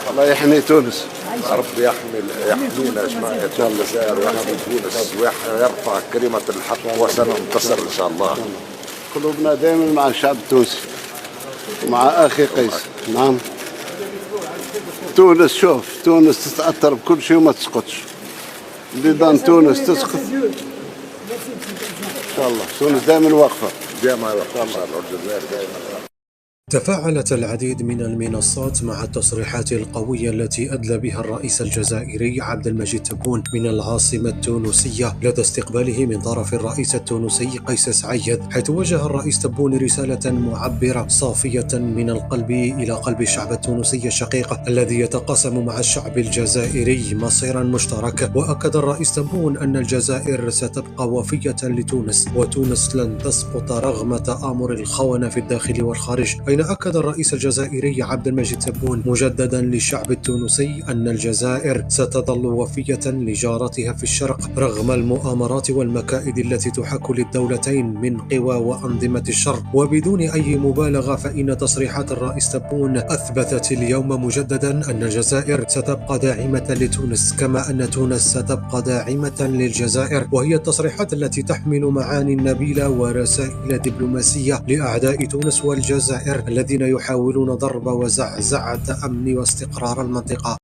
الله يحمي تونس. ربي يحمينا جماعة الجزائر ويحمي تونس ويرفع كلمة الحق وسننتصر إن شاء الله. قلوبنا دائما مع الشعب التونسي ومع أخي قيس. نعم. تونس شوف، تونس تتأثر بكل شيء وما تسقطش. بيضان تونس تسقط إن شاء الله. تونس دائما واقفة. دائما واقفة إن شاء الله. الجزائر دائما واقفة. تفاعلت العديد من المنصات مع التصريحات القوية التي أدلى بها الرئيس الجزائري عبد المجيد تبون من العاصمة التونسية لدى استقباله من طرف الرئيس التونسي قيس سعيد، حيث وجه الرئيس تبون رسالة معبرة صافية من القلب إلى قلب الشعب التونسي الشقيق الذي يتقاسم مع الشعب الجزائري مصيرا مشترك. وأكد الرئيس تبون أن الجزائر ستبقى وفية لتونس، وتونس لن تسقط رغم تآمر الخونة في الداخل والخارج. أكد الرئيس الجزائري عبد المجيد تبون مجددا للشعب التونسي أن الجزائر ستظل وفية لجارتها في الشرق رغم المؤامرات والمكائد التي تحاك للدولتين من قوى وأنظمة الشر. وبدون أي مبالغة فإن تصريحات الرئيس تبون أثبتت اليوم مجددا أن الجزائر ستبقى داعمة لتونس كما أن تونس ستبقى داعمة للجزائر، وهي التصريحات التي تحمل معاني نبيلة ورسائل دبلوماسية لأعداء تونس والجزائر الذين يحاولون ضرب وزعزعة أمن واستقرار المنطقة.